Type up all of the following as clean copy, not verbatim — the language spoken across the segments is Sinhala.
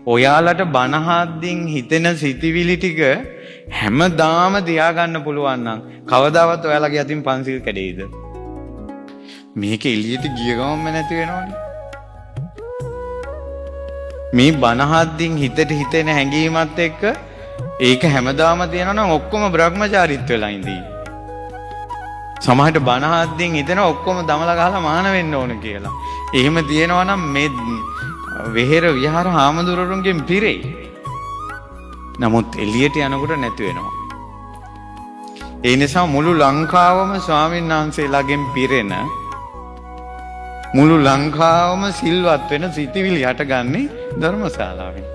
ඔයාලට බනහද්දින් හිතෙන සිතිවිලි ටික හැමදාම තියාගන්න පුළුවන් නම් කවදාවත් ඔයාලගේ අතින් පන්සිල් කැඩෙයිද? මේක එළියට ගිය ගමන්ම නැති වෙනවනේ. මේ බනහද්දින් හිතට හිතෙන හැඟීමත් එක්ක ඒක හැමදාම තියෙනවා නම් ඔක්කොම බ්‍රහ්මචාරීත්ව වෙලා ඉඳී. සමහරට බනහද්දින් හිතෙන ඔක්කොම දමලා ගහලා මාන වෙන්න ඕන කියලා. එහෙම තියෙනවා නම් මේ වෙහෙර විහාර හාමුදුරුවන්ගෙන් පිරෙයි. නමුත් එළියට යනකොට නැති වෙනවා. ඒ නිසා මුළු ලංකාවම ස්වාමීන් වහන්සේලාගෙන් පිරෙන මුළු ලංකාවම සිල්වත් වෙන සිතිවිලි හටගන්නේ ධර්මශාලාවෙන්.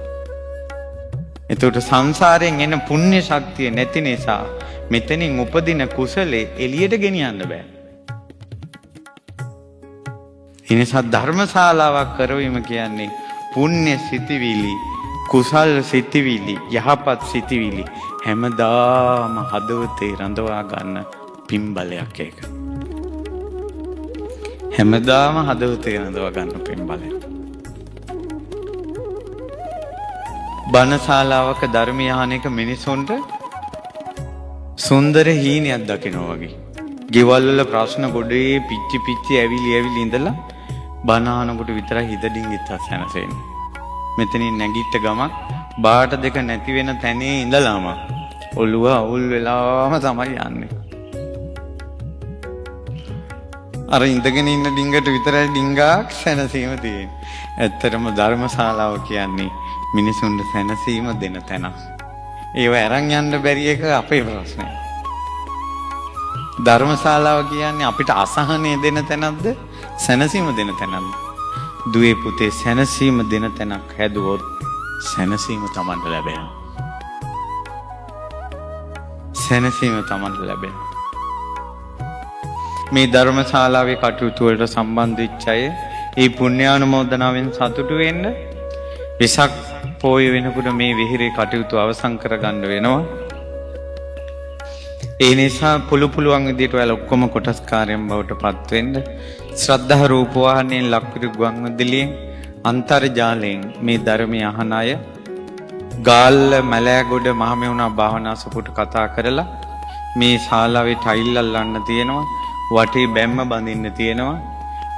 එතකොට සංසාරයෙන් එන පුණ්‍ය ශක්තිය නැති නිසා මෙතනින් උපදින කුසලේ එළියට ගෙනියන්න බෑ. ඒ නිසා ධර්මශාලාවක් කරවීම කියන්නේ පුණ්‍ය සිතිවිලි, කුසල් සිතිවිලි, යහපත් සිතිවිලි හැමදාම හදවතේ රඳවා ගන්න පින්බලයක් ඒක. හැමදාම හදවතේ රඳවා ගන්න පින්බලයක්. බණශාලාවක ධර්මය අහන එක මිනිසුන්ට සුන්දර හීනයක් දකිනවා වගේ. ගෙවල් වල ප්‍රශ්න ගොඩේ පිච්චි ඇවිලි ඉඳලා බණ අහනකොට විතරයි හිත ඩිංගිත් හසනසෙන්නේ. මෙතනින් නැගිට ගමක් බාට දෙක නැති වෙන තැනේ ඉඳලාම ඔළුව අවුල් වෙලාම තමයි යන්නේ. අර ඉඳගෙන ඉන්න ඩිංගට විතරයි ඩිංගාක් සැනසීම තියෙන්නේ. ඇත්තටම ධර්මශාලාව කියන්නේ මිනිසුන්ට සැනසීම දෙන තැනක්. ඒව අරන් යන්න බැරි එක අපේ ප්‍රශ්නය. ධර්මශාලාව කියන්නේ අපිට අසහනය දෙන තැනක්ද සැනසීම දෙන තැනක්ද? දුවේ පුතේ සැනසීම දෙන තැනක් හැදුවොත් සැනසීම Tamanට ලැබෙනවා. සැනසීම Tamanට ලැබෙනවා. මේ ධර්මශාලාවේ කටයුතු වලට සම්බන්ධ වෙච්ච අය ඒ පුණ්‍යානුමෝදනාවෙන් සතුටු වෙන්න විසක් පොය වෙනකොට මේ විහිරේ කටයුතු අවසන් කරගන්න වෙනවා. ඒ නිසා පුළුවන් විදිහට ඔයාලා ඔක්කොම කොටස්කාරයන් බවට පත් වෙන්න ශ්‍රද්ධා රූපවාහිනියෙන් ලක්විරු ගුවන්විදුලියෙන් අන්තර්ජාලයෙන් මේ ධර්මය අහන අය ගාල්ල මලෑගොඩ මහමෙවුනා භාවනා සපුට කතා කරලා මේ ශාලාවේ ටයිල් අල්ලන්න තියෙනවා, වටේ බැම්ම බඳින්න තියෙනවා,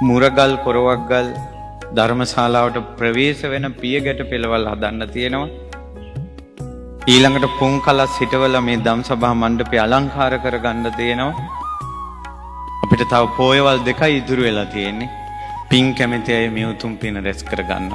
මුරගල් කොරවක්ගල් ධර්මශාලාවට ප්‍රවේශ වෙන පියගැට පෙළවල් හදන්න තියෙනවා. ඊළඟට පුන්කලස් හිටවල මේ ධම්සභා මණ්ඩපය අලංකාර කරගන්න තියෙනවා. අපිට තව පොයවල් 2යි ඉතුරු වෙලා තියෙන්නේ. පින් කැමති අය මේ උතුම් පින රැස් කරගන්න.